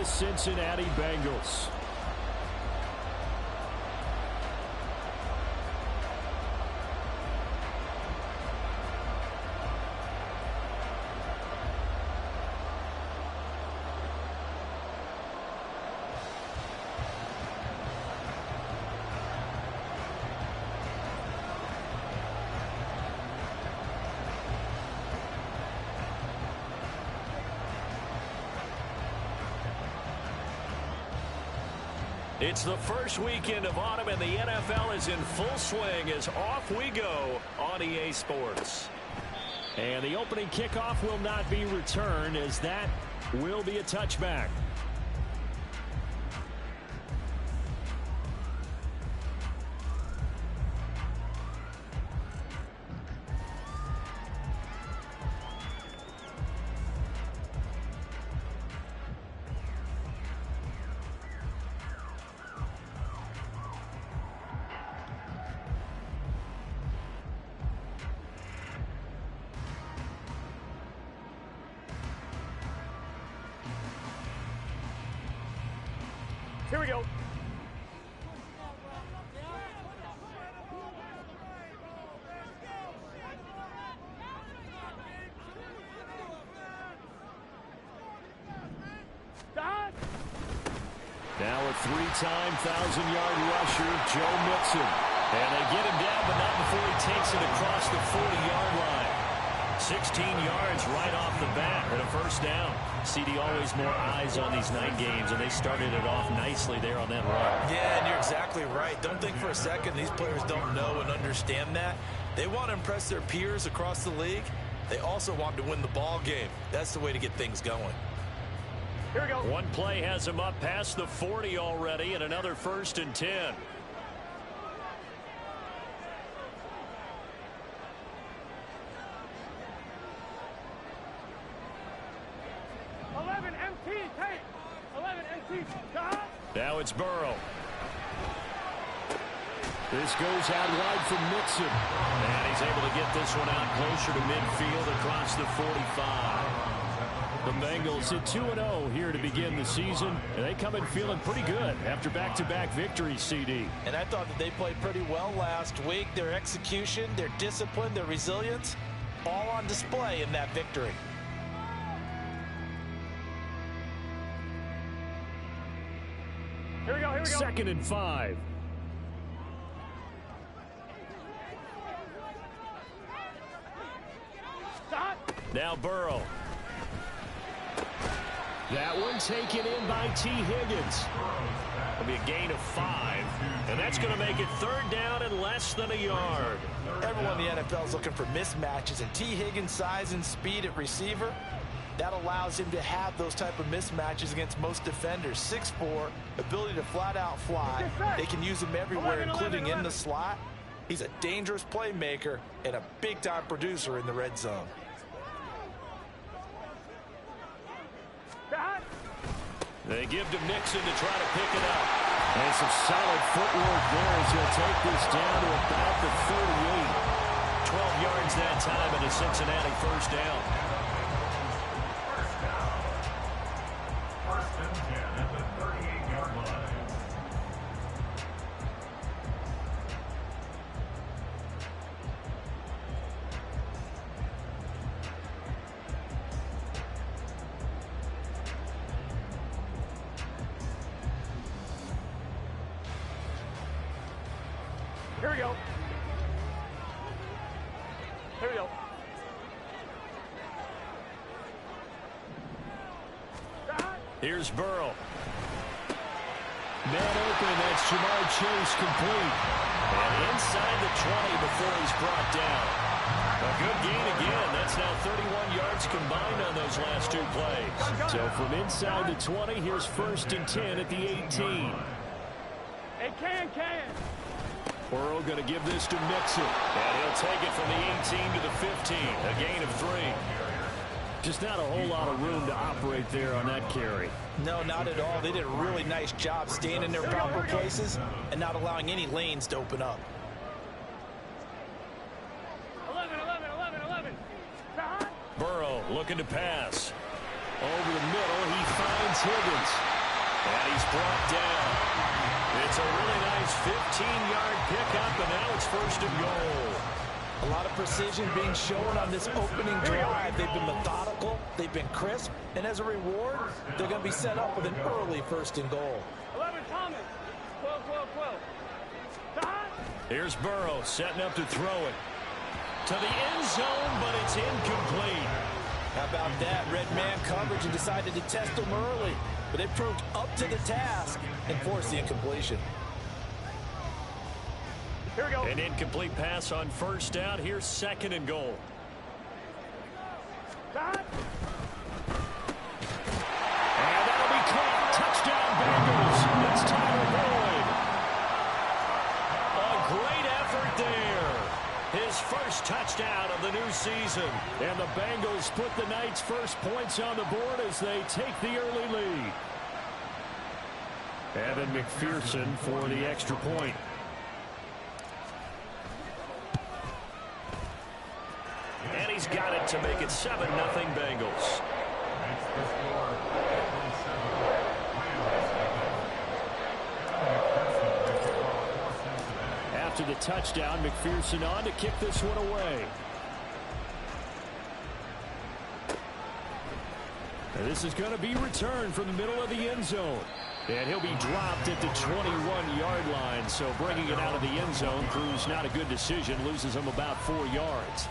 the Cincinnati Bengals. It's the first weekend of autumn, and the NFL is in full swing as off we go on EA Sports. And the opening kickoff will not be returned, as that will be a touchback. Here we go. Now a three-time 1,000-yard rusher, Joe Mixon. And they get him down, but not before he takes it across the 40-yard line. 16 yards right off the bat and a first down. CD, always more eyes on these night games, and they started it off nicely there on that run. Yeah, and you're exactly right. Don't think for a second these players don't know and understand that. They want to impress their peers across the league. They also want to win the ball game. That's the way to get things going. Here we go. One play has him up past the 40 already, and another 1st and 10. Now it's Burrow. This goes out wide from Mixon. And he's able to get this one out closer to midfield across the 45. The Bengals hit 2-0 here to begin the season. And they come in feeling pretty good after back-to-back victories, CD. And I thought that they played pretty well last week. Their execution, their discipline, their resilience, all on display in that victory. Here we go, here we go. 2nd and 5. Stop. Now Burrow. That one taken in by T. Higgins. It'll be a gain of 5. And that's going to make it 3rd down and less than a yard. Everyone in the NFL is looking for mismatches, and T. Higgins' size and speed at receiver, that allows him to have those type of mismatches against most defenders. 6'4", ability to flat-out fly. They can use him everywhere, including in the slot. He's a dangerous playmaker and a big-time producer in the red zone. They give to Mixon to try to pick it up. And some solid footwork there as he'll take this down to about the 48. 12 yards that time and a Cincinnati 1st down. Here we go. Here we go. Here's Burrow. Man open, that's Jamar Chase complete. And inside the 20 before he's brought down. A good gain again. That's now 31 yards combined on those last 2 plays. So from inside the 20, here's 1st and 10 at the 18. Hey, can. Burrow going to give this to Mixon. And he'll take it from the 18 to the 15. A gain of 3. Just not a whole lot of room to operate there on that carry. No, not at all. They did a really nice job staying in their proper places and not allowing any lanes to open up. 11. Burrow looking to pass. Over the middle, he finds Higgins. And he's brought down. It's a really nice 15-yard pickup, and now it's 1st and goal. A lot of precision being shown on this opening drive. They've been methodical, they've been crisp, and as a reward, they're going to be set up with an early 1st and goal. 11, Thomas. 12, 12, 12. Here's Burrow setting up to throw it. To the end zone, but it's incomplete. How about that? Red man coverage and decided to test him early, but it proved up to the task and forced the incompletion. Here we go. An incomplete pass on 1st down. Here's 2nd and goal. Dot. And that'll be caught. Touchdown, Bengals. It's Tyler Boyd. A great effort there. His first touchdown of the new season. And the Bengals put the night's first points on the board as they take the early lead. Evan McPherson for the extra point. And he's got it to make it 7-0 Bengals. After the touchdown, McPherson on to kick this one away. And this is going to be returned from the middle of the end zone. And he'll be dropped at the 21-yard line. So bringing it out of the end zone proves not a good decision. Loses him about 4 yards.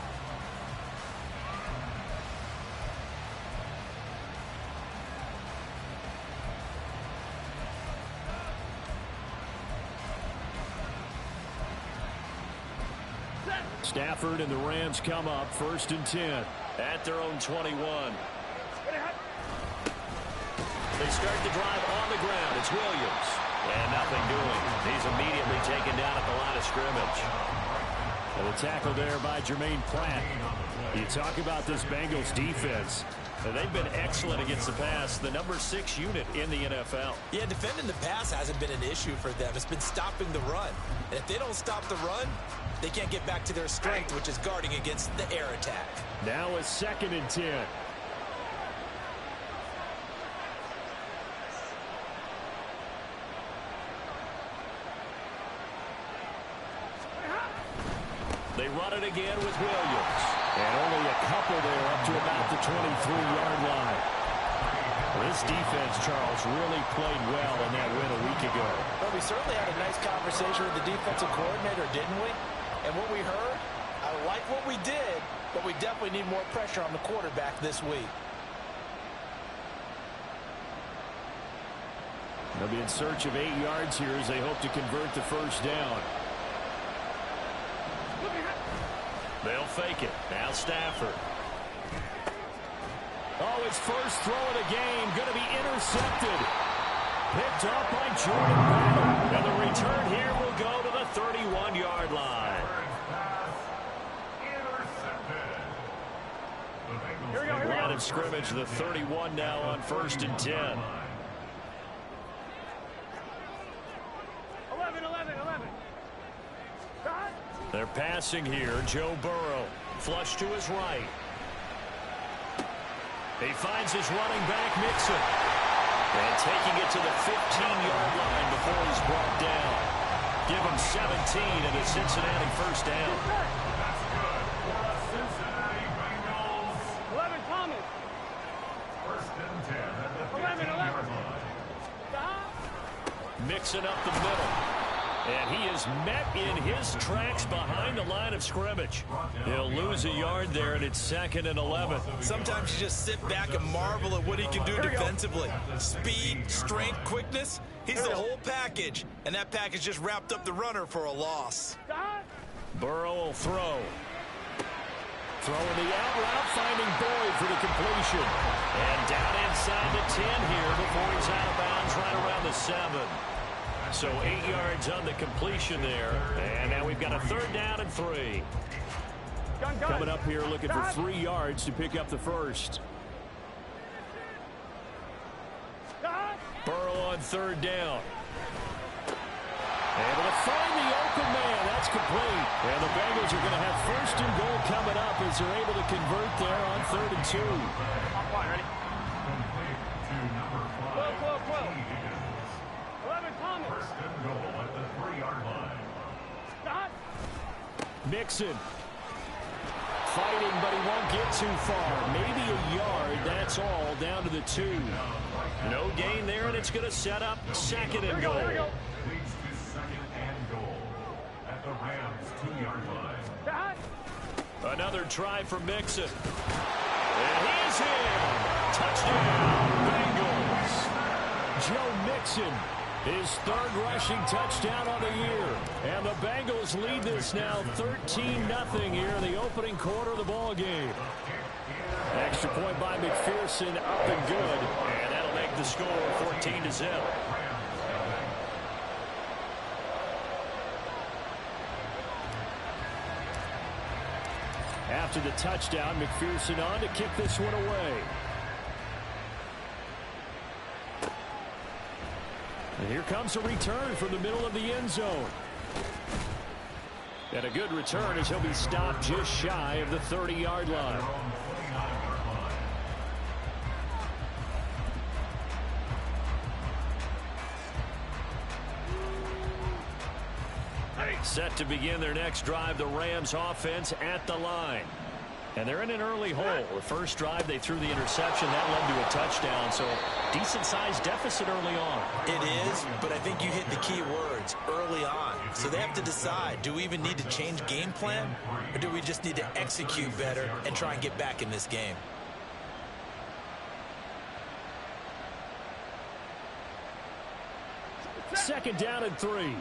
Stafford and the Rams come up 1st and 10 at their own 21. They start the drive on the ground. It's Williams. And nothing doing. He's immediately taken down at the line of scrimmage. And the tackle there by Jermaine Pratt. You talk about this Bengals defense. They've been excellent against the pass. The number 6 unit in the NFL. Yeah, defending the pass hasn't been an issue for them. It's been stopping the run. And if they don't stop the run, they can't get back to their strength, which is guarding against the air attack. Now a 2nd and 10. They run it again with Williams. And only a couple there up to about the 23-yard line. This defense, Charles, really played well in that win a week ago. Well, we certainly had a nice conversation with the defensive coordinator, didn't we? And what we heard, I like what we did, but we definitely need more pressure on the quarterback this week. They'll be in search of 8 yards here as they hope to convert the 1st down. They'll fake it. Now Stafford. Oh, his first throw of the game going to be intercepted. Picked up by Jordan Battle. And the return here will go to the 31-yard line. Line of scrimmage, the 31 now on 1st and 10. 11. They're passing here. Joe Burrow. Flush to his right. He finds his running back, Mixon. And taking it to the 15-yard line before he's brought down. Give him 17 and a Cincinnati 1st down. That's good for the Cincinnati Bengals. 11, Thomas. 1st and 10 at the 11. Mixing up the middle. And he is met in his tracks behind the line of scrimmage. He'll lose a yard there, and it's 2nd and 11. Sometimes you just sit back and marvel at what he can do defensively. Speed, strength, quickness, he's the whole package. And that package just wrapped up the runner for a loss. Burrow will throw. Throwing the out route, finding Boyd for the completion. And down inside the 10 here before he's out of bounds right around the 7. So 8 yards on the completion there. And now we've got a 3rd down and 3. Coming up here looking for 3 yards to pick up the 1st. Burrow on 3rd down. Able to find the open man. That's complete. And the Bengals are going to have 1st and goal coming up as they're able to convert there on 3rd and 2. On point, ready? 12. Mixon. Fighting, but he won't get too far. Maybe a yard. That's all. Down to the 2. No gain there, and it's going to set up second and goal. Leads to second and goal at the Rams' 2-yard line. Another try for Mixon. And he's in. Touchdown, Bengals. Joe Mixon, his 3rd rushing touchdown on the year. And the Bengals lead this now 13-0 here in the opening quarter of the ball game. Extra point by McPherson, up and good. And that'll make the score 14-0. After the touchdown, McPherson on to kick this one away. And here comes a return from the middle of the end zone. And a good return as he'll be stopped just shy of the 30-yard line. Set to begin their next drive, the Rams offense at the line. And they're in an early hole. The first drive, they threw the interception. That led to a touchdown, so decent-sized deficit early on. It is, but I think you hit the key words, early on. So they have to decide, do we even need to change game plan, or do we just need to execute better and try and get back in this game? Second down and 3.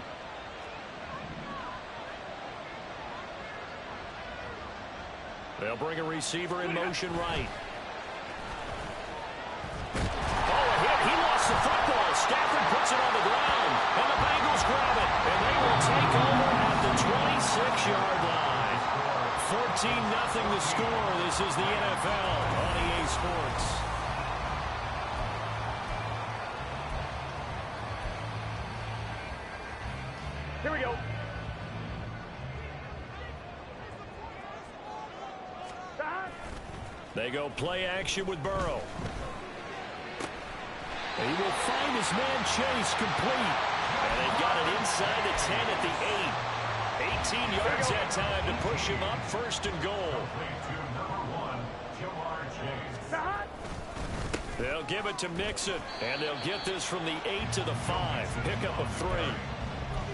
They'll bring a receiver in motion right. Oh, a hit. He lost the football. Stafford puts it on the ground, and the Bengals grab it, and they will take over at the 26-yard line. 14-0 the score. This is the NFL on EA Sports. Here we go. They go play action with Burrow. And he will find his man Chase complete. And they've got it inside the 10 at the 8. 18 yards that time to push him up, 1st and goal. They'll give it to Mixon, and they'll get this from the 8 to the 5. Pickup of 3.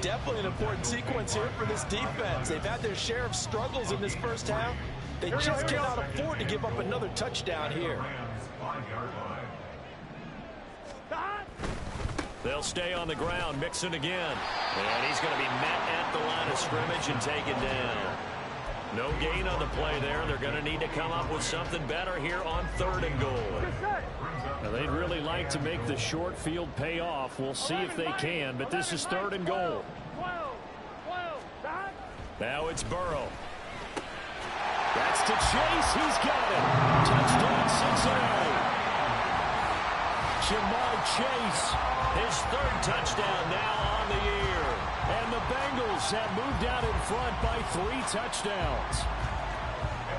Definitely an important sequence here for this defense. They've had their share of struggles in this first half. They just cannot afford to give up another touchdown here. They'll stay on the ground. Mixon again. And he's going to be met at the line of scrimmage and taken down. No gain on the play there. They're going to need to come up with something better here on 3rd and goal. Now, they'd really like to make the short field pay off. We'll see if they can, but this is 3rd and goal. Now it's Burrow. That's to Chase. He's got it. Touchdown, Cincinnati. Jamar Chase, his 3rd touchdown now on the year. And the Bengals have moved out in front by 3 touchdowns.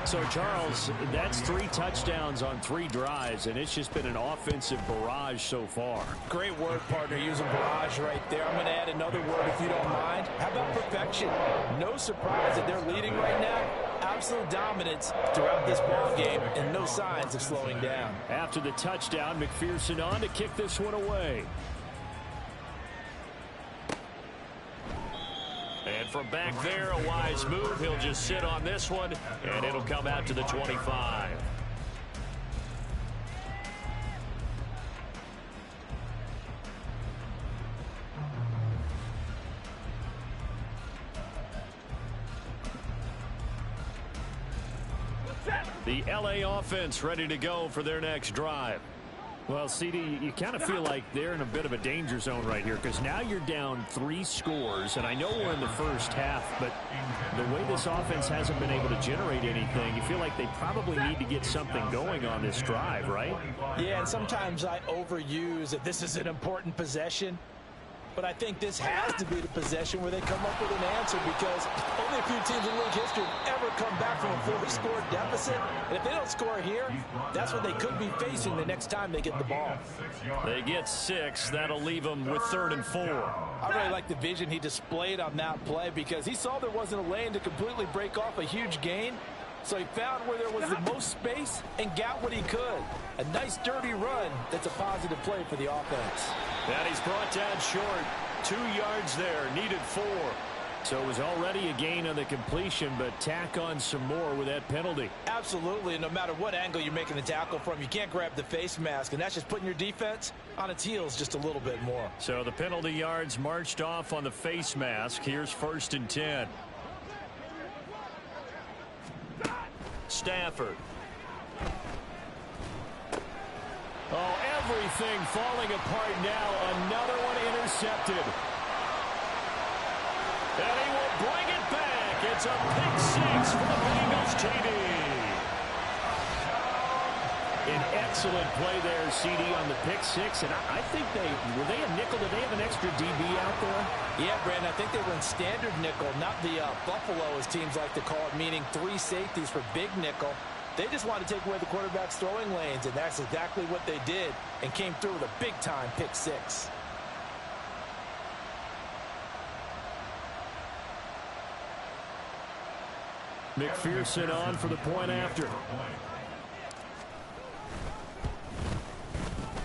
So, Charles, that's 3 touchdowns on 3 drives, and it's just been an offensive barrage so far. Great word, partner, using barrage right there. I'm going to add another word if you don't mind. How about perfection? No surprise that they're leading right now. Absolute dominance throughout this ball game and no signs of slowing down. After the touchdown, McPherson on to kick this one away. And from back there, a wise move. He'll just sit on this one, and it'll come out to the 25. The LA offense ready to go for their next drive. Well, CD, you kind of feel like they're in a bit of a danger zone right here because now you're down 3 scores, and I know we're in the first half, but the way this offense hasn't been able to generate anything, you feel like they probably need to get something going on this drive, right? Yeah, and sometimes I overuse that this is an important possession. But I think this has to be the possession where they come up with an answer, because only a few teams in league history have ever come back from a 4-score deficit. And if they don't score here, that's what they could be facing the next time they get the ball. They get 6. That'll leave them with 3rd and 4. I really like the vision he displayed on that play, because he saw there wasn't a lane to completely break off a huge gain. So he found where there was the most space and got what he could. A nice dirty run that's a positive play for the offense. And he's brought down short. 2 yards there, needed 4. So it was already a gain on the completion, but tack on some more with that penalty. Absolutely, and no matter what angle you're making the tackle from, you can't grab the face mask, and that's just putting your defense on its heels just a little bit more. So the penalty yards marched off on the face mask. Here's 1st and 10. Stafford. Oh, everything falling apart now. Another one intercepted. And he will bring it back. It's a pick 6 for the Bengals TD. An excellent play there, CD, on the pick 6. And I think were they a nickel? Did they have an extra DB out there? Yeah, Brandon, I think they were in standard nickel, not the Buffalo, as teams like to call it, meaning 3 safeties for big nickel. They just wanted to take away the quarterback's throwing lanes, and that's exactly what they did, and came through with a big-time pick 6. McPherson on for the point after.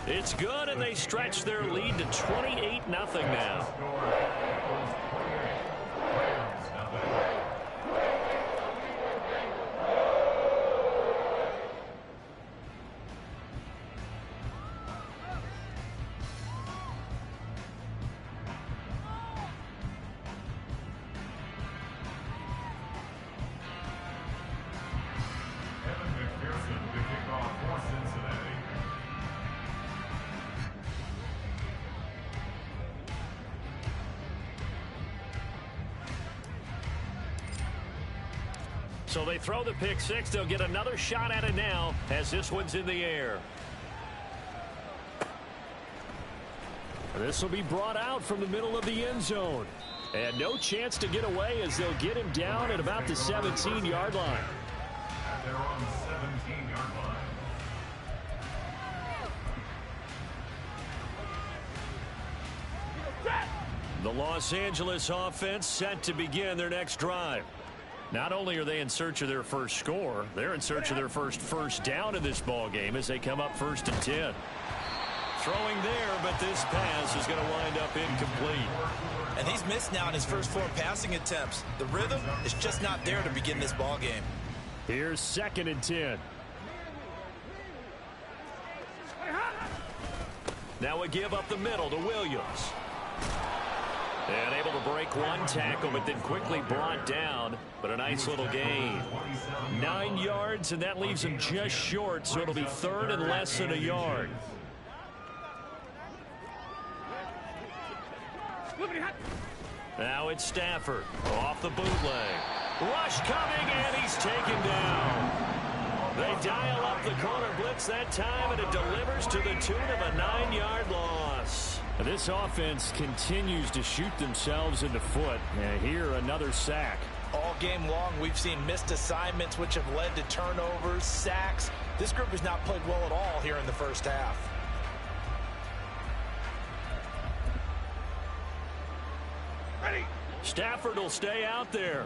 It's good, and they stretch their lead to 28-0 now. So they throw the pick 6. They'll get another shot at it now as this one's in the air. This will be brought out from the middle of the end zone. And no chance to get away as they'll get him down at about the 17-yard line. They're on the 17-yard line. The Los Angeles offense set to begin their next drive. Not only are they in search of their first score, they're in search of their first down in this ball game as they come up 1st and 10. Throwing there, but this pass is going to wind up incomplete. And he's missed now in his first 4 passing attempts. The rhythm is just not there to begin this ball game. Here's 2nd and 10. Now we give up the middle to Williams. And able to break one tackle, but then quickly brought down. But a nice little gain. 9 yards, and that leaves him just short, so it'll be 3rd and less than a yard. Now it's Stafford off the bootleg. Rush coming, and he's taken down. They dial up the corner blitz that time, and it delivers to the tune of a 9-yard loss. This offense continues to shoot themselves in the foot. And here, another sack. All game long, we've seen missed assignments, which have led to turnovers, sacks. This group has not played well at all here in the first half. Stafford will stay out there.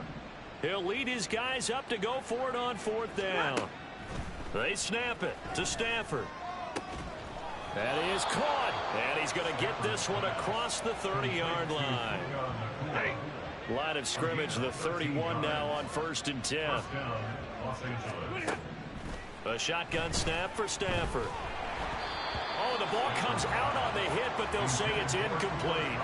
He'll lead his guys up to go for it on 4th down. They snap it to Stafford. That is caught, and he's going to get this one across the 30-yard line. Line of scrimmage, the 31 now on 1st and 10. A shotgun snap for Stafford. Oh, the ball comes out on the hit, but they'll say it's incomplete.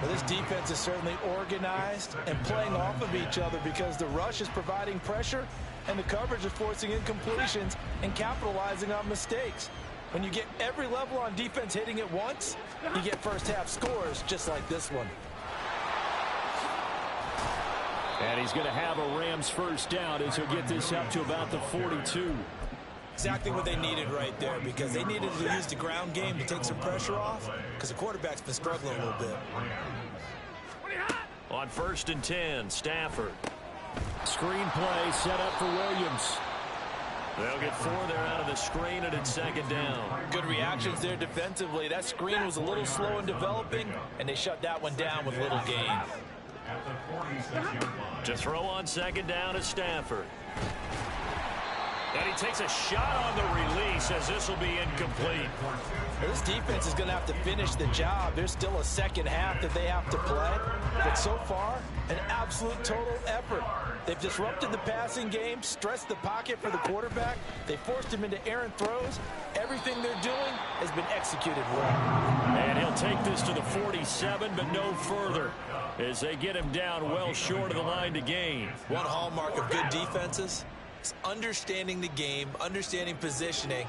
Well, this defense is certainly organized and playing off of each other, because the rush is providing pressure and the coverage is forcing incompletions and capitalizing on mistakes. When you get every level on defense hitting at once, you get first half scores just like this one. And he's going to have a Rams first down as he'll get this up to about the 42. Exactly what they needed right there, because they needed to use the ground game to take some pressure off, because the quarterback's been struggling a little bit. On 1st and 10, Stafford. Screen play set up for Williams. They'll get 4 there out of the screen, and it's 2nd down. Good reactions there defensively. That screen was a little slow in developing, and they shut that one down with little gain. To throw on 2nd down is Stafford. And he takes a shot on the release as this will be incomplete. This defense is going to have to finish the job. There's still a second half that they have to play. But so far, an absolute total effort. They've disrupted the passing game, stressed the pocket for the quarterback. They forced him into errant throws. Everything they're doing has been executed well. And he'll take this to the 47, but no further, as they get him down well short of the line to gain. One hallmark of good defenses is understanding the game, understanding positioning,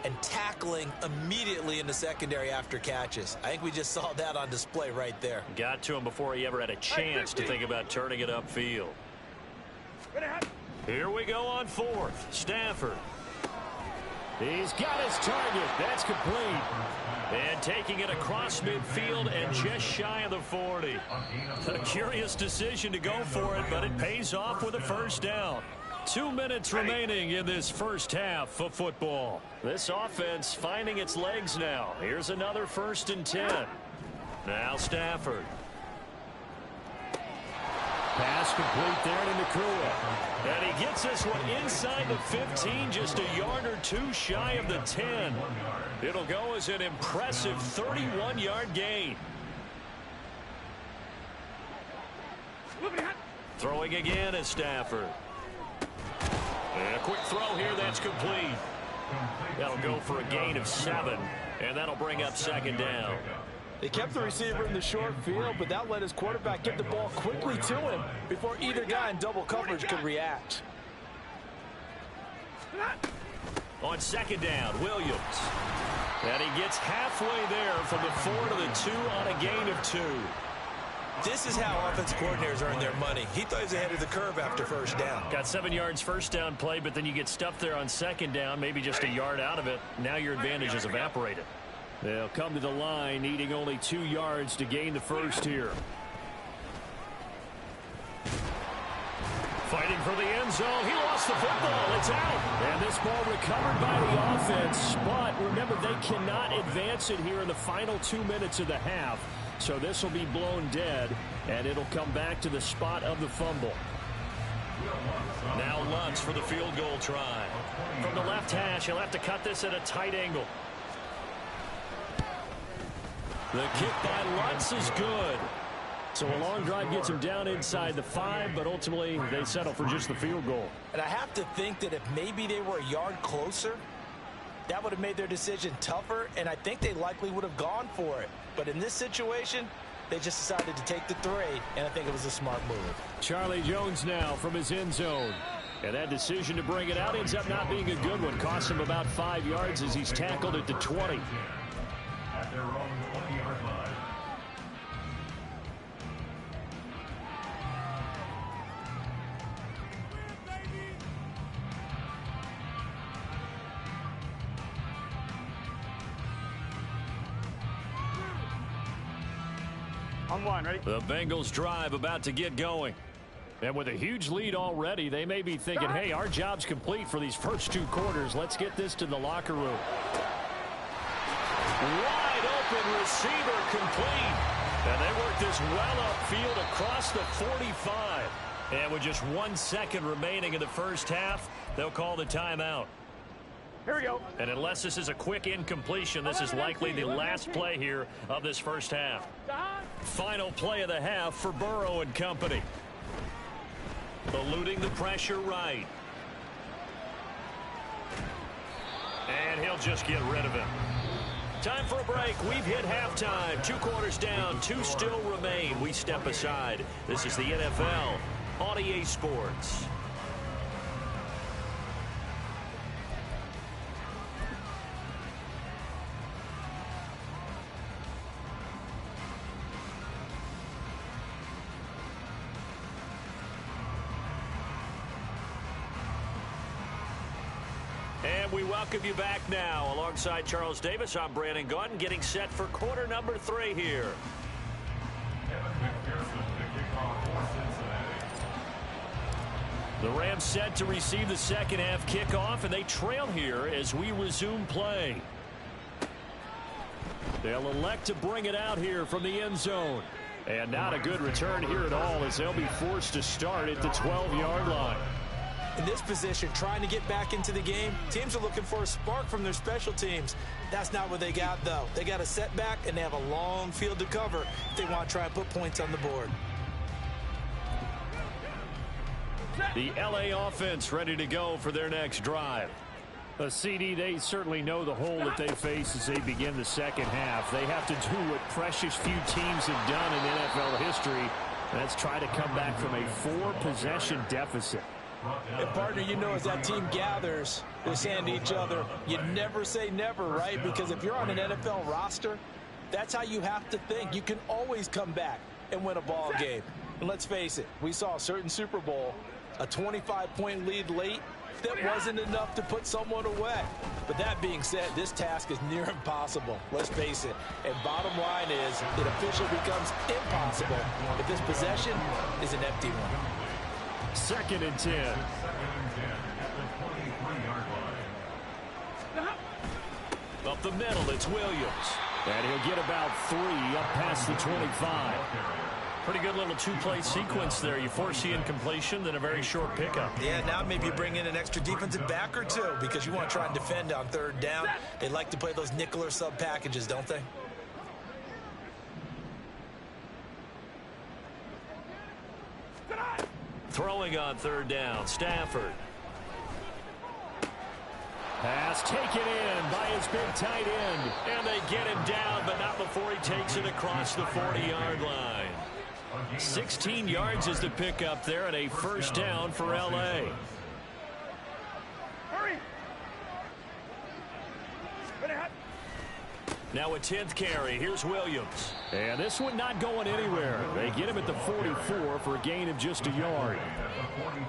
and tackling immediately in the secondary after catches. I think we just saw that on display right there. Got to him before he ever had a chance to think about turning it upfield. Here we go on 4th. Stafford. He's got his target. That's complete. And taking it across midfield and just shy of the 40. A curious decision to go for it, but it pays off with a 1st down. 2 minutes remaining in this first half of football. This offense finding its legs now. Here's another 1st and 10. Now Stafford. Pass complete there to Nakua. And he gets this one inside the 15, just a yard or 2 shy of the 10. It'll go as an impressive 31-yard gain. Throwing again is Stafford. And a quick throw here that's complete. That'll go for a gain of 7, and that'll bring up 2nd down. They kept the receiver in the short field, but that let his quarterback get the ball quickly to him before either guy in double coverage could react. On 2nd down, Williams. And he gets halfway there from the 4 to the 2 on a gain of 2. This is how offensive coordinators earn their money. He thought he was ahead of the curve after 1st down. Got 7 yards 1st down play, but then you get stuffed there on 2nd down, maybe just a yard out of it. Now your advantage is evaporated. They'll come to the line, needing only 2 yards to gain the 1st here. Fighting for the end zone. He lost the football. It's out. And this ball recovered by the offense. But remember, they cannot advance it here in the final 2 minutes of the half. So this will be blown dead, and it'll come back to the spot of the fumble. Now Lutz for the field goal try. From the left hash, he'll have to cut this at a tight angle. The kick by Lutz is good. So a long drive gets him down inside the 5, but ultimately they settle for just the field goal. And I have to think that if maybe they were a yard closer, that would have made their decision tougher, and I think they likely would have gone for it. But in this situation, they just decided to take the 3, and I think it was a smart move. Charlie Jones now from his end zone. And that decision to bring it out ends up not being a good one. Cost him about 5 yards as he's tackled at the 20. At their own 20-yard line. On 1, ready? The Bengals drive about to get going. And with a huge lead already, they may be thinking, hey, our job's complete for these first 2 quarters. Let's get this to the locker room. Wide open receiver complete. And they work this well upfield across the 45. And with just 1 second remaining in the first half, they'll call the timeout. Here we go. And unless this is a quick incompletion, this is likely the last play here of this first half. Final play of the half for Burrow and company. Eluding the pressure right. And he'll just get rid of it. Time for a break. We've hit halftime. 2 quarters down. 2 still remain. We step aside. This is the NFL on EA Sports. And And we welcome you back now. Alongside Charles Davis, I'm Brandon Gaudin, getting set for quarter number 3 here. The Rams set to receive the second half kickoff, and they trail here as we resume play. They'll elect to bring it out here from the end zone. And not a good return here at all, as they'll be forced to start at the 12-yard line. In this position, trying to get back into the game, teams are looking for a spark from their special teams. That's not what they got, though. They got a setback, and they have a long field to cover if they want to try and put points on the board. The LA offense ready to go for their next drive. CD, they certainly know the hole that they face as they begin the second half. They have to do what precious few teams have done in NFL history. That's try to come back from a 4-possession deficit. And partner, you know, as that team gathers, they're saying to each other, you never say never, right? Because if you're on an NFL roster, that's how you have to think. You can always come back and win a ball game. And let's face it, we saw a certain Super Bowl, a 25-point lead late. That wasn't enough to put someone away. But that being said, this task is near impossible. Let's face it. And bottom line is, it officially becomes impossible if this possession is an empty one. 2nd and 10. Up the middle, it's Williams. And he'll get about 3 up past the 25. Pretty good little 2-play sequence there. You force the incompletion, then a very short pickup. Yeah, now maybe you bring in an extra defensive back or 2 because you want to try and defend on 3rd down. They like to play those nickel or sub packages, don't they? Throwing on 3rd down, Stafford. Pass taken in by his big tight end. And they get him down, but not before he takes it across the 40-yard line. 16 yards is the pickup there, and a 1st down for LA. Now a 10th carry. Here's Williams. And this one not going anywhere. They get him at the 44 for a gain of just a yard.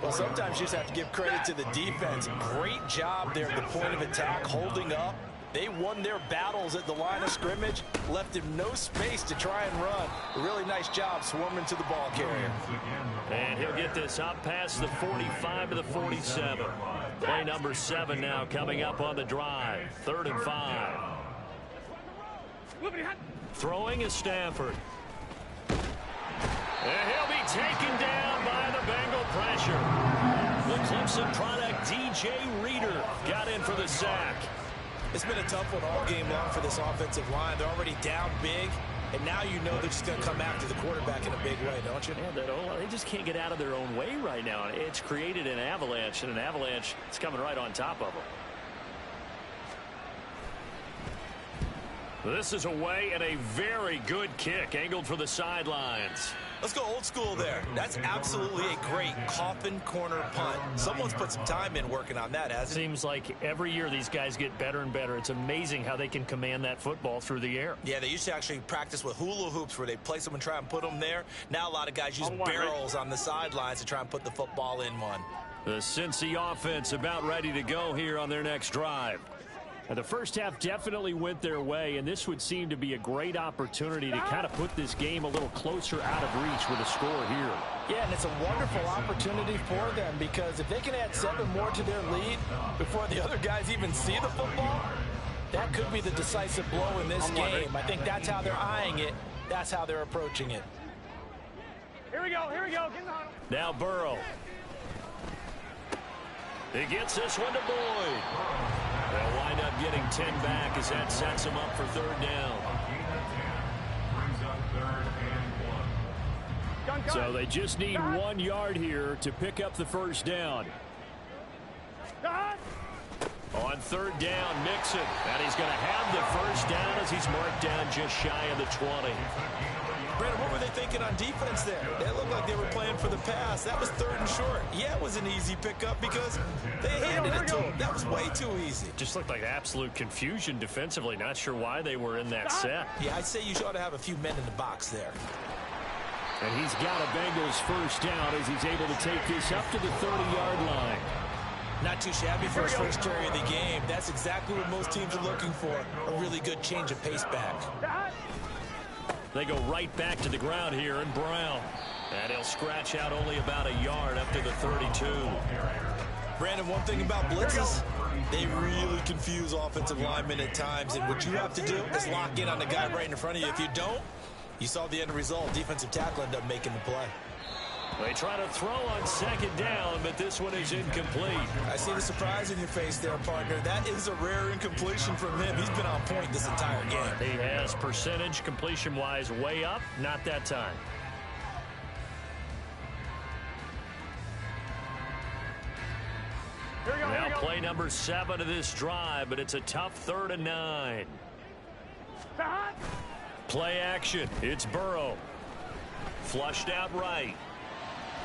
Well, sometimes you just have to give credit to the defense. Great job there at the point of attack, holding up. They won their battles at the line of scrimmage, left him no space to try and run. A really nice job swarming to the ball carrier. And he'll get this up past the 45 to the 47. Play number 7 now coming up on the drive. 3rd and 5. Throwing is Stafford. And he'll be taken down by the Bengal pressure. The Clemson product, DJ Reader, got in for the sack. It's been a tough one all game long for this offensive line. They're already down big, and now you know they're just going to come after the quarterback in a big way, don't you? Yeah, they just can't get out of their own way right now. It's created an avalanche, and an avalanche is coming right on top of them. This is away and a very good kick angled for the sidelines. Let's go old school there. That's absolutely a great coffin corner punt. Someone's put some time in working on that, hasn't it? Seems like every year these guys get better and better. It's amazing how they can command that football through the air. Yeah, they used to actually practice with hula hoops where they place them and try and put them there. Now a lot of guys use barrels on the sidelines to try and put the football in one. The Cincy offense about ready to go here on their next drive. Now, the first half definitely went their way, and this would seem to be a great opportunity to kind of put this game a little closer out of reach with a score here. Yeah, and it's a wonderful opportunity for them because if they can add 7 more to their lead before the other guys even see the football, that could be the decisive blow in this game. I think that's how they're eyeing it. That's how they're approaching it. Here we go. Get in the huddle. Now Burrow. He gets this one to Boyd. They'll wind up getting 10 back as that sets him up for 3rd down. So they just need 1 yard here to pick up the 1st down. On 3rd down, Mixon. And he's going to have the 1st down as he's marked down just shy of the 20. Brandon, what were they thinking on defense there? They looked like they were playing for the pass. That was 3rd and short. Yeah, it was an easy pickup because they handed it to him. That was way too easy. Just looked like absolute confusion defensively. Not sure why they were in that set. Yeah, I'd say you ought to have a few men in the box there. And he's got a Bengals 1st down as he's able to take this up to the 30-yard line. Not too shabby for his first carry of the game. That's exactly what most teams are looking for, a really good change of pace back. They go right back to the ground here, and Brown. And he'll scratch out only about a yard up to the 32. Brandon, one thing about blitzes, they really confuse offensive linemen at times, and what you have to do is lock in on the guy right in front of you. If you don't, you saw the end result. Defensive tackle ended up making the play. They try to throw on second down, but this one is incomplete. I see the surprise in your face there, partner. That is a rare incompletion from him. He's been on point this entire game. He has percentage completion-wise way up, not that time. Now play number 7 of this drive, but it's a tough 3rd and 9. Play action. It's Burrow. Flushed out right.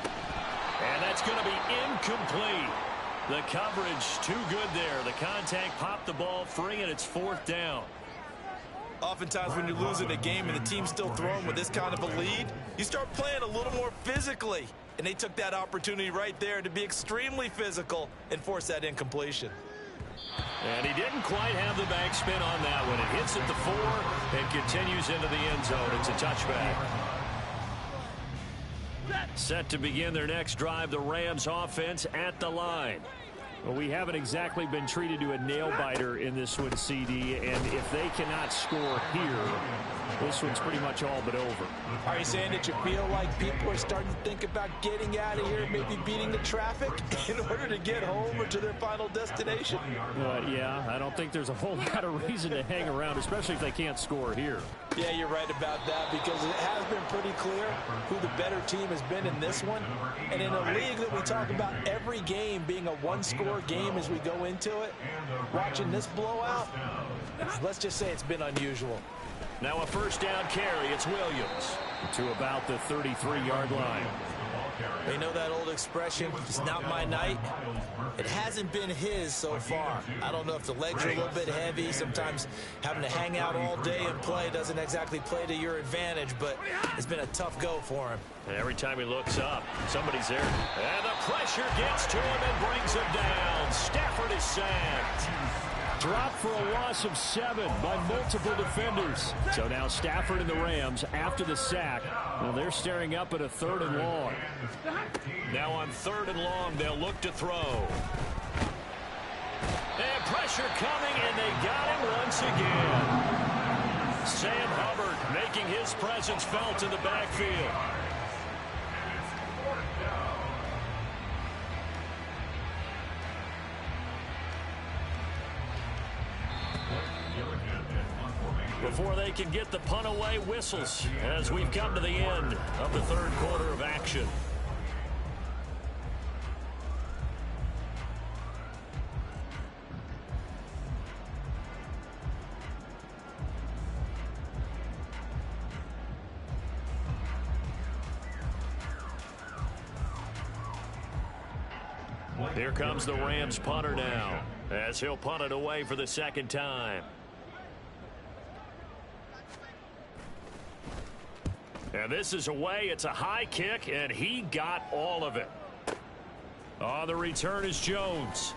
And that's going to be incomplete. The coverage too good there. The contact popped the ball free, and it's 4th down. Oftentimes when you're losing a game and the team's still throwing with this kind of a lead, you start playing a little more physically. And they took that opportunity right there to be extremely physical and force that incompletion. And he didn't quite have the backspin on that one. It hits at the 4 and continues into the end zone. It's a touchback. Set to begin their next drive, the Rams offense at the line. Well, we haven't exactly been treated to a nail-biter in this one, CD, and if they cannot score here, this one's pretty much all but over. Are you saying that you feel like people are starting to think about getting out of here, maybe beating the traffic in order to get home or to their final destination? Yeah, I don't think there's a whole lot of reason to hang around, especially if they can't score here. Yeah, you're right about that, because it has been pretty clear who the better team has been in this one. And in a league that we talk about every game being a one-score game as we go into it, watching this blowout, let's just say it's been unusual. Now a 1st down carry. It's Williams. To about the 33-yard line. They know that old expression, it's not my night. It hasn't been his so far. I don't know if the legs are a little bit heavy. Sometimes having to hang out all day and play doesn't exactly play to your advantage, but it's been a tough go for him. And every time he looks up, somebody's there. And the pressure gets to him and brings him down. Stafford is sacked. Dropped for a loss of 7 by multiple defenders. So now Stafford and the Rams, after the sack, well, they're staring up at a 3rd and long. Now on 3rd and long, they'll look to throw. And pressure coming, and they got him once again. Sam Hubbard making his presence felt in the backfield. Before they can get the punt away, whistles as we've come to the end of the 3rd quarter of action. Here comes the Rams punter now, as he'll punt it away for the 2nd time. And this is away. It's a high kick, and he got all of it. On the return is Jones.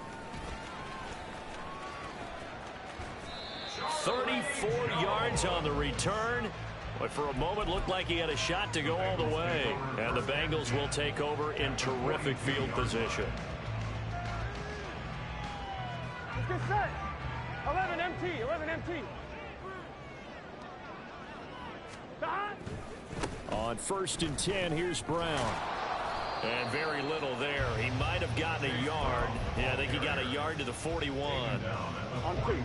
34 yards on the return, but for a moment looked like he had a shot to go all the way. And the Bengals will take over in terrific field position. Get set. 11 MT. 11 MT. On 1st and 10, here's Brown. And very little there. He might have gotten a yard. Yeah, I think he got a yard to the 41. On 2.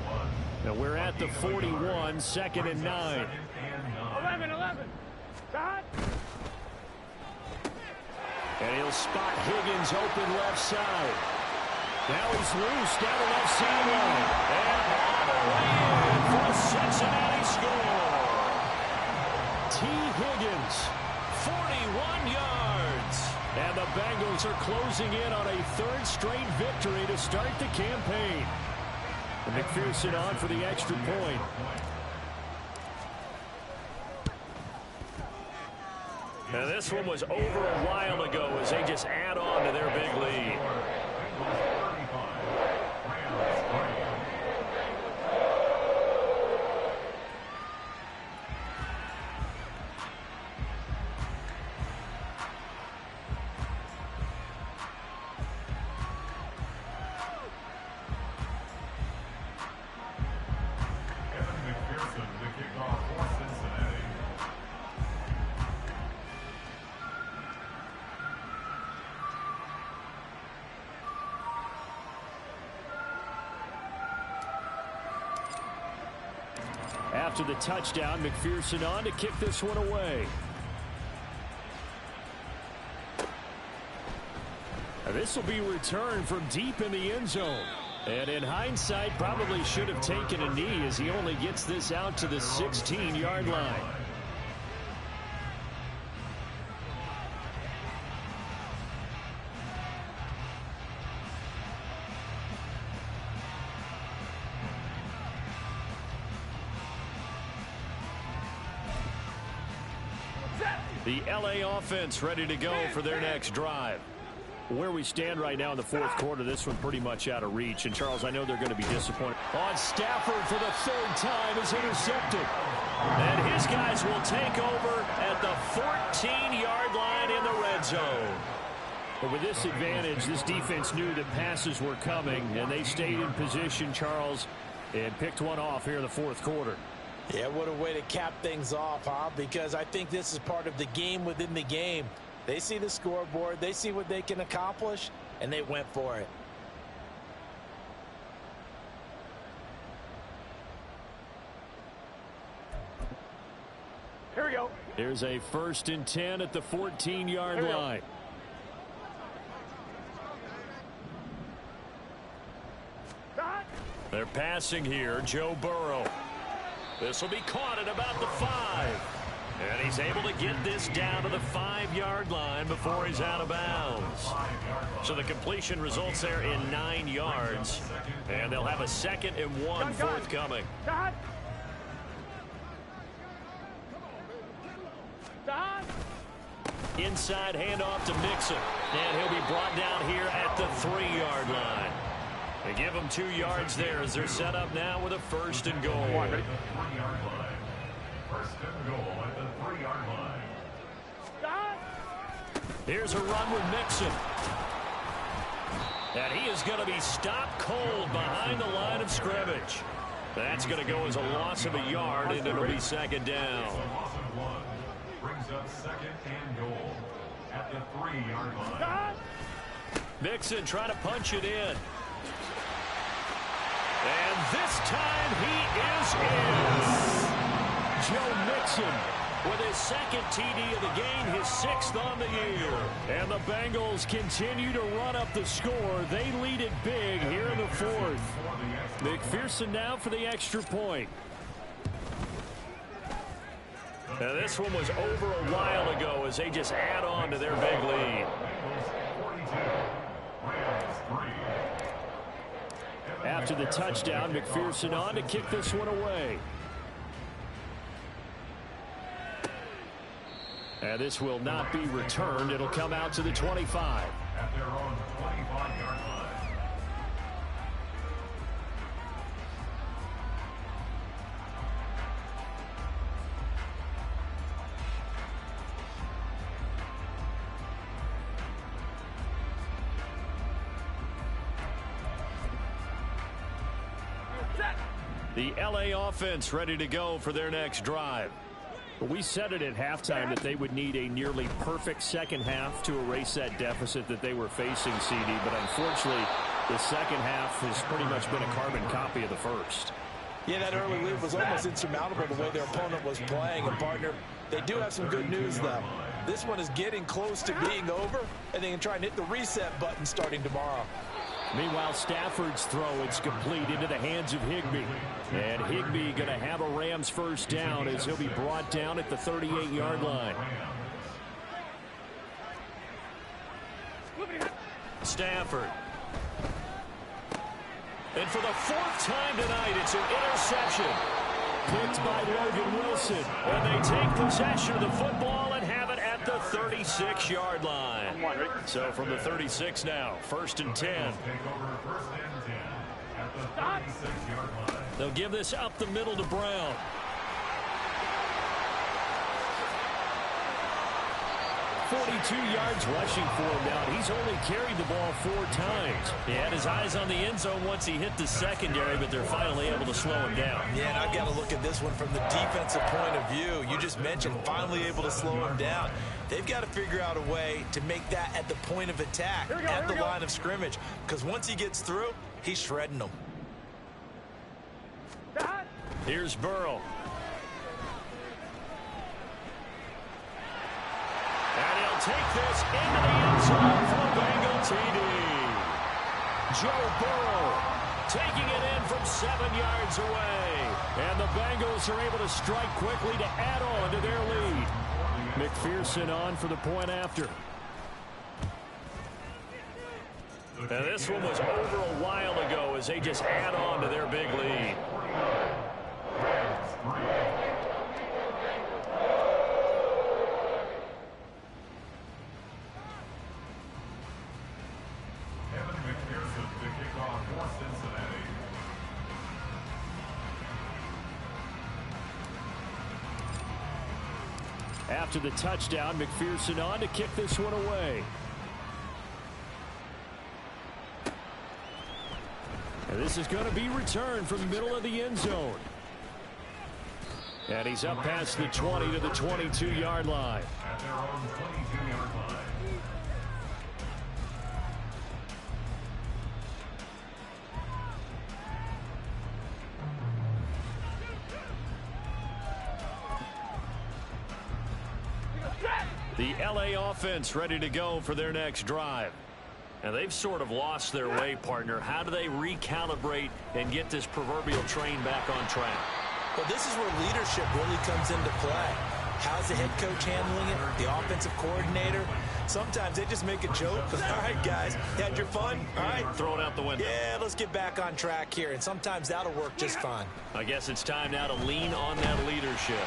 Now we're at the 41, 2nd and 9. 11. Stop. And he'll spot Higgins open left side. Now he's loose down the left sideline. And all the way in for a Cincinnati score. T. Higgins, 41 yards. And the Bengals are closing in on a 3rd straight victory to start the campaign. And McPherson on for the extra point. Now this one was over a while ago as they just add on to their big lead. After the touchdown, McPherson on to kick this one away. This will be returned from deep in the end zone. And in hindsight, probably should have taken a knee as he only gets this out to the 16-yard line. The LA offense ready to go for their next drive. Where we stand right now in the fourth quarter, this one pretty much out of reach. And, Charles, I know they're going to be disappointed. On Stafford for the third time is intercepted. And his guys will take over at the 14-yard line in the red zone. But with this advantage, this defense knew that passes were coming, and they stayed in position, Charles, and picked one off here in the fourth quarter. Yeah, what a way to cap things off, huh? Because I think this is part of the game within the game. They see the scoreboard, they see what they can accomplish, and they went for it. Here we go. Here's a 1st and 10 at the 14-yard line. They're passing here. Joe Burrow. This will be caught at about the 5. And he's able to get this down to the 5-yard line before he's out of bounds. So the completion results there in 9 yards. And they'll have a 2nd and 1 forthcoming. Inside handoff to Mixon. And he'll be brought down here at the 3-yard line. They give him 2 yards there as they're set up now with a 1st and goal. 1st and goal at the 3-yard line. Here's a run with Mixon. And he is going to be stopped cold behind the line of scrimmage. That's going to go as a loss of a yard, and it'll be 2nd down. It's a loss of 1. Brings up 2nd and goal at the 3-yard line. Mixon trying to punch it in. And this time he is in. Joe Mixon with his 2nd TD of the game, his 6th on the year. And the Bengals continue to run up the score. They lead it big here in the 4th. McPherson now for the extra point. Now this one was over a while ago as they just add on to their big lead. After the touchdown, McPherson on to kick this one away. And this will not be returned. It'll come out to the 25. At their own 25-yard line. The LA offense ready to go for their next drive. We said it at halftime that they would need a nearly perfect second half to erase that deficit that they were facing, CD. But unfortunately, the second half has pretty much been a carbon copy of the first. Yeah, that early lead was almost insurmountable the way their opponent was playing. And, partner, they do have some good news, though. This one is getting close to being over, and they can try and hit the reset button starting tomorrow. Meanwhile, Stafford's throw is complete into the hands of Higbee. And Higbee going to have a Rams first down as he'll be brought down at the 38-yard line. Stafford. And for the 4th time tonight, it's an interception. Picked by Logan Wilson. And they take possession of the football and have it at the 36-yard line. So from the 36 now, 1st and 10. They'll give this up the middle to Brown. 42 yards rushing for him now. He's only carried the ball 4 times. He had his eyes on the end zone once he hit the secondary, but they're finally able to slow him down. Yeah, and I've got to look at this one from the defensive point of view. You just mentioned finally able to slow him down. They've got to figure out a way to make that at the point of attack, at the line of scrimmage, because once he gets through, he's shredding them. Here's Burrow. take this into the end zone for a Bengal TD. Joe Burrow taking it in from 7 yards away. And the Bengals are able to strike quickly to add on to their lead. McPherson on for the point after. Now this one was over a while ago as they just add on to their big lead. McPherson to kick off for Cincinnati. After the touchdown, McPherson on to kick this one away. And this is going to be returned from the middle of the end zone. And he's up past the 20 to the 22-yard line. At their own 22-yard line. The LA offense ready to go for their next drive. And they've sort of lost their way, partner. How do they recalibrate and get this proverbial train back on track? Well, this is where leadership really comes into play. How's the head coach handling it? The offensive coordinator? Sometimes they just make a joke. All right, guys, had your fun? All right. Throw it out the window. Yeah, let's get back on track here. And sometimes that'll work just fine. I guess it's time now to lean on that leadership.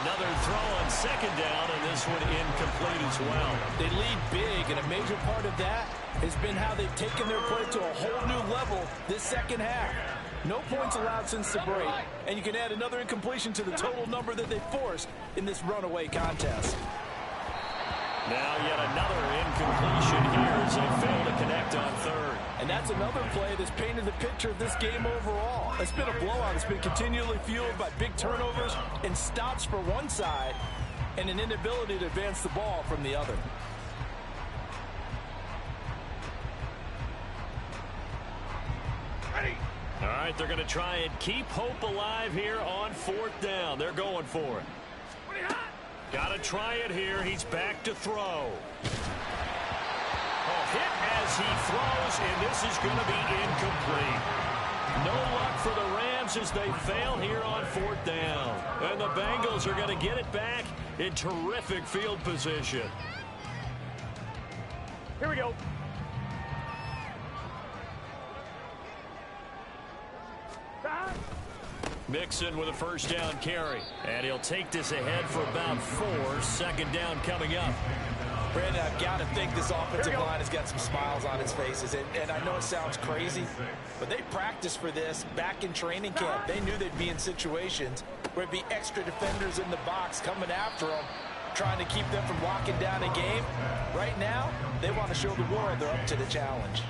Another throw on second down, and this one incomplete as well. They lead big, and a major part of that has been how they've taken their play to a whole new level this second half. No points allowed since the break, and you can add another incompletion to the total number that they forced in this runaway contest. Now yet another incompletion here as they fail to connect on third. And that's another play that's painted the picture of this game overall. It's been a blowout. It's been continually fueled by big turnovers and stops for one side and an inability to advance the ball from the other. All right, they're going to try and keep hope alive here on fourth down. They're going for it. Got to try it here. He's back to throw. Hit as he throws, and this is going to be incomplete. No luck for the Rams as they fail here on fourth down. And the Bengals are going to get it back in terrific field position. Here we go. Mixon with a first down carry. And he'll take this ahead for about 4. Second down coming up. Brandon, I've got to think this offensive line has got some smiles on its faces. And I know it sounds crazy, but they practiced for this back in training camp. They knew they'd be in situations where it'd be extra defenders in the box coming after them, trying to keep them from locking down a game. Right now, they want to show the world they're up to the challenge.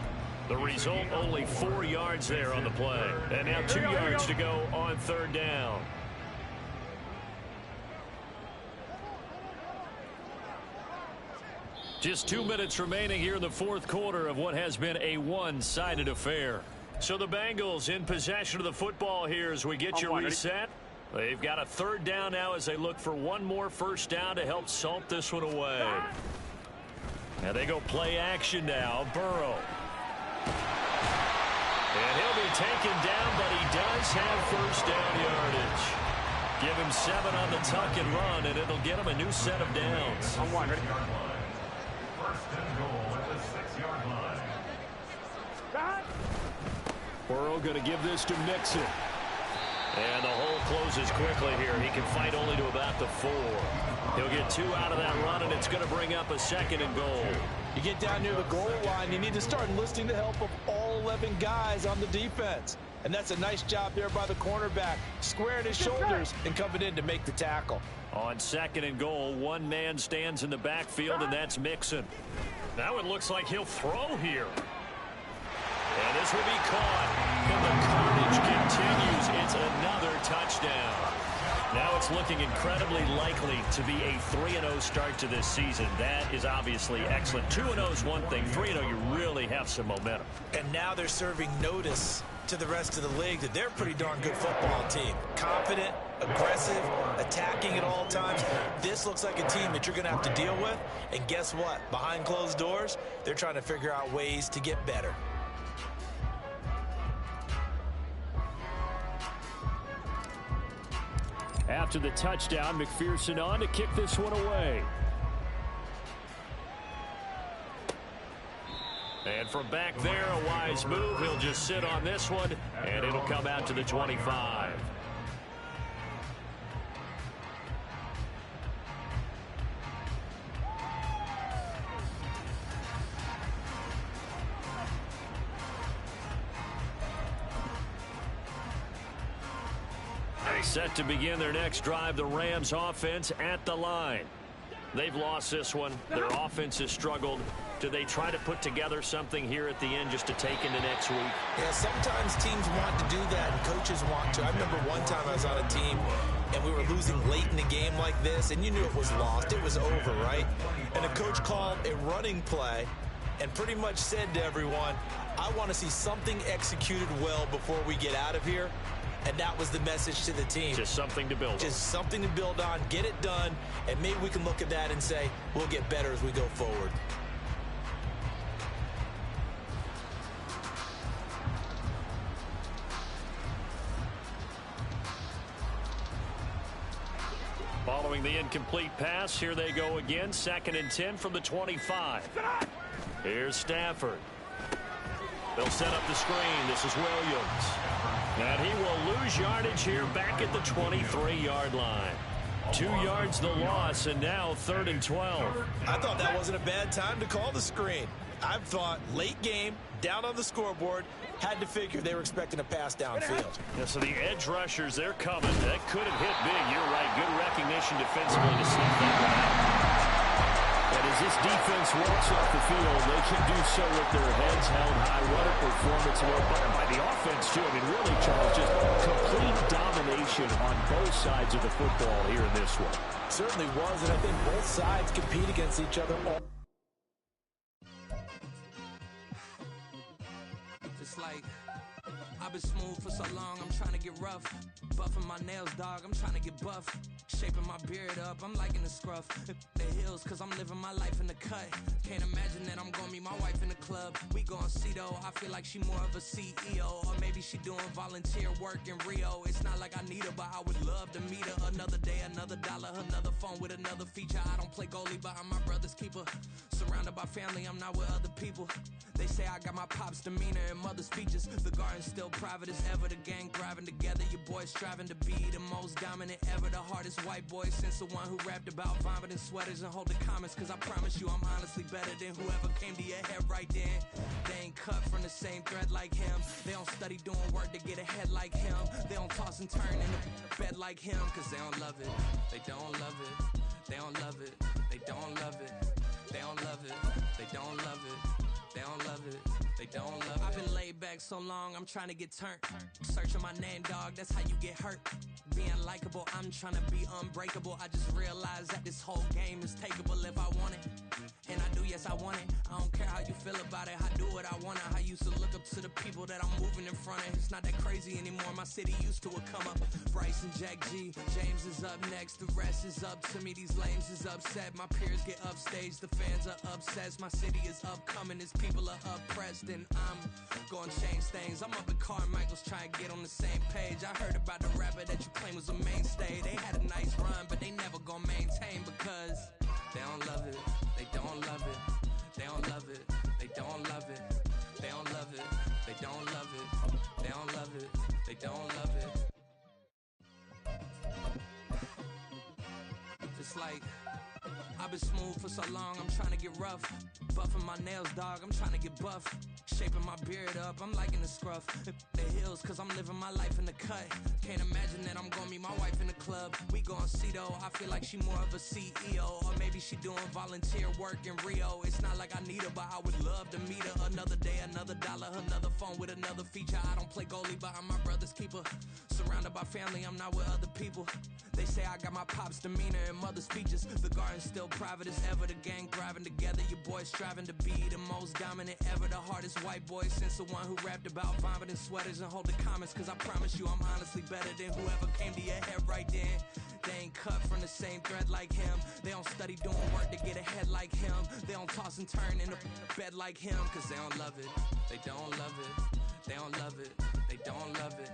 The result, only 4 yards there on the play. And now 2 yards to go on third down. Just 2 minutes remaining here in the fourth quarter of what has been a one-sided affair. So the Bengals in possession of the football here as we get your reset. They've got a third down now as they look for one more first down to help salt this one away. And they go play action now. Burrow. And he'll be taken down, but he does have first down yardage. Give him 7 on the tuck and run, and it'll get him a new set of downs. On 1, ready? First and goal at the 6-yard line. Burrow going to give this to Mixon. And the hole closes quickly here. He can fight only to about the 4. He'll get 2 out of that run, and it's going to bring up a second and goal. You get down near the goal line, you need to start enlisting the help of all 11 guys on the defense. And that's a nice job there by the cornerback, squaring his shoulders and coming in to make the tackle. On second and goal, one man stands in the backfield, and that's Mixon. Now it looks like he'll throw here. And this will be caught. And the carnage continues. It's another touchdown. Now it's looking incredibly likely to be a 3-0 start to this season. That is obviously excellent. 2-0 is one thing. 3-0, you really have some momentum. And now they're serving notice to the rest of the league that they're a pretty darn good football team. Confident, aggressive, attacking at all times. This looks like a team that you're going to have to deal with. And guess what? Behind closed doors, they're trying to figure out ways to get better. After the touchdown, McPherson on to kick this one away. And from back there, a wise move. He'll just sit on this one, and it'll come out to the 25. Set to begin their next drive, the Rams offense at the line. They've lost this one. Their offense has struggled. Do they try to put together something here at the end just to take into next week? Yeah, sometimes teams want to do that and coaches want to. I remember one time I was on a team and we were losing late in the game like this, and you knew it was lost. It was over, right? And the coach called a running play and pretty much said to everyone, I want to see something executed well before we get out of here. And that was the message to the team. Just something to build on. Just something to build on, get it done, and maybe we can look at that and say, we'll get better as we go forward. Following the incomplete pass, here they go again. 2nd and 10 from the 25. Here's Stafford. They'll set up the screen. This is Williams. And he will lose yardage here back at the 23-yard line. 2 yards the loss, and now 3rd and 12. I thought that wasn't a bad time to call the screen. I thought late game, down on the scoreboard, had to figure they were expecting a pass downfield. Yeah, so the edge rushers, they're coming. That could have hit big. You're right. Good recognition defensively to snuff that one out. And as this defense walks off the field, they can do so with their heads held high. What a performance by the offense, too. I mean, really, Charles, just complete domination on both sides of the football here in this one. Certainly was, and I think both sides compete against each other. Just like I've been smooth for so long, I'm trying to get rough. Buffing my nails, dog, I'm trying to get buff. Shaping my beard up, I'm liking the scruff. The heels, cause I'm living my life in the cut. Can't imagine that I'm gonna meet my wife in the club. We gon' see though, I feel like she more of a CEO. Or maybe she doing volunteer work in Rio. It's not like I need her, but I would love to meet her. Another day, another dollar, another phone with another feature. I don't play goalie, but I'm my brother's keeper. Surrounded by family, I'm not with other people. They say I got my pop's demeanor and mother's features. The garden's still private as ever. The gang thriving together. Your boys striving to be the most dominant ever. The hardest white boy since the one who rapped about vomiting sweaters and holding comments. Cause I promise you I'm honestly better than whoever came to your head right then. They ain't cut from the same thread like him. They don't study doing work to get ahead like him. They don't toss and turn in the bed like him. Cause they don't love it. They don't love it. They don't love it. They don't love it. They don't love it. They don't love it. They don't love it. They don't love it. I've been laid back so long, I'm trying to get turned. Searching my name, dog, that's how you get hurt. Being likable, I'm trying to be unbreakable. I just realized that this whole game is takeable if I want it. And I do, yes, I want it. I don't care how you feel about it. I do what I want. I used to look up to the people that I'm moving in front of. It's not that crazy anymore. My city used to come up. Bryce and Jack G. James is up next. The rest is up to me. These lames is upset. My peers get upstage. The fans are obsessed. My city is upcoming. Its people are oppressed. And I'm gonna change things. I'm up at Carmichael's trying to get on the same page. I heard about the rapper that you claim was a mainstay. They had a nice run, but they never gonna maintain because they don't love it. They don't love it. They don't love it. They don't love it. They don't love it. They don't love it. They don't love it. They don't love it. Just like I've been smooth for so long, I'm trying to get rough. Buffing my nails, dog, I'm trying to get buff. Shaping my beard up, I'm liking the scruff. The heels, cause I'm living my life in the cut. Can't imagine that I'm gonna meet my wife in the club. We gon' see though, I feel like she more of a CEO. Or maybe she doing volunteer work in Rio. It's not like I need her, but I would love to meet her. Another day, another dollar, another phone with another feature. I don't play goalie, but I'm my brother's keeper. Surrounded by family, I'm not with other people. They say I got my pop's demeanor and mother's features. The guard garden still private as ever. The gang thriving together. Your boys striving to be the most dominant ever. The hardest white boy since the one who rapped about vomiting sweaters and holding comments. Cause I promise you I'm honestly better than whoever came to your head right then. They ain't cut from the same thread like him. They don't study doing work to get ahead like him. They don't toss and turn in the bed like him. Cause they don't love it. They don't love it. They don't love it. They don't love it.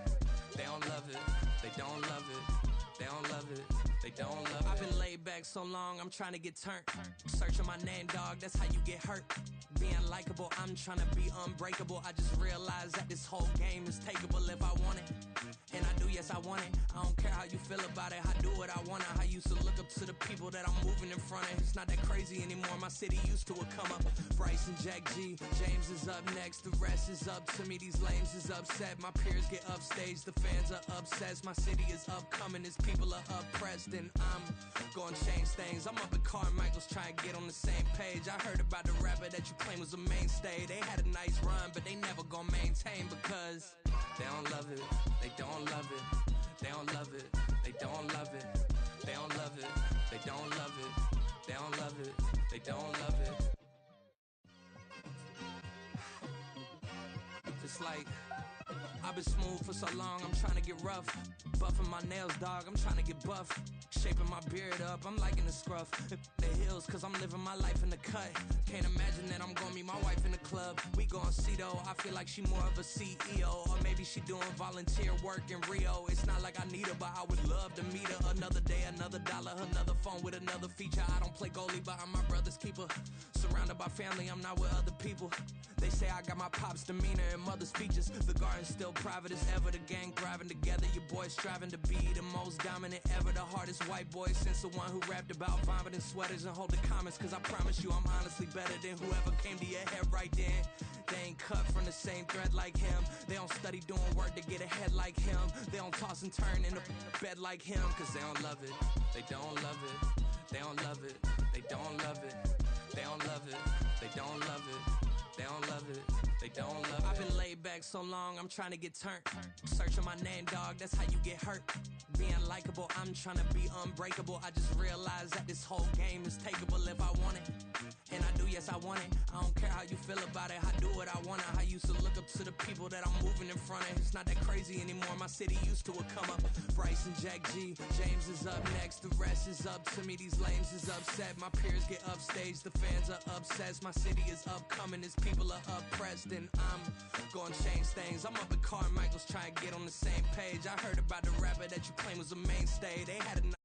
They don't love it. They don't love it. They don't love it. They don't love it. I've been laid back so long, I'm trying to get turned. Searching my name, dog, that's how you get hurt. Being likable, I'm trying to be unbreakable. I just realized that this whole game is takeable if I want it. And I do, yes, I want it. I don't care how you feel about it. I do what I want. I used to look up to the people that I'm moving in front of. It's not that crazy anymore. My city used to come up. Bryce and Jack G. James is up next. The rest is up to me. These lames is upset. My peers get upstage. The fans are obsessed. My city is upcoming. These people are oppressed. And I'm gonna change things. I'm up at Carmichael's trying to get on the same page. I heard about the rapper that you claim was a mainstay. They had a nice run, but they never gonna maintain because they don't love it. They don't love it. They don't love it. They don't love it. They don't love it. They don't love it. They don't love it. They don't love it. It's like I've been smooth for so long, I'm trying to get rough. Buffing my nails, dog, I'm trying to get buff. Shaping my beard up, I'm liking the scruff. The hills, cause I'm living my life in the cut. Can't imagine that I'm gonna meet my wife in the club. We gon' see though, I feel like she more of a CEO. Or maybe she doing volunteer work in Rio. It's not like I need her, but I would love to meet her. Another day, another dollar, another phone with another feature. I don't play goalie, but I'm my brother's keeper. Surrounded by family, I'm not with other people. They say I got my pop's demeanor and mother's features. The garden's still private as ever. The gang thriving together. Your boys striving to be the most dominant ever. The hardest white boy since the one who rapped about vomiting sweaters and holding comments. Cause I promise you I'm honestly better than whoever came to your head right then. They ain't cut from the same thread like him. They don't study doing work to get ahead like him. They don't toss and turn in the bed like him. Cause they don't love it. They don't love it. They don't love it. They don't love it. They don't love it. They don't love it. They don't love it. They don't love it. I've been laid back so long, I'm trying to get turned. Searching my name, dog, that's how you get hurt. Being likable, I'm trying to be unbreakable. I just realized that this whole game is takeable if I want it. And I do, yes, I want it. I don't care how you feel about it. I do what I want. I used to look up to the people that I'm moving in front of. It's not that crazy anymore. My city used to come up. Bryce and Jack G. James is up next. The rest is up to me. These lames is upset. My peers get upstage. The fans are obsessed. My city is upcoming. These people are oppressed. And I'm gonna change things. I'm up at Carmichael's trying to get on the same page. I heard about the rapper that you claim was a mainstay. They had a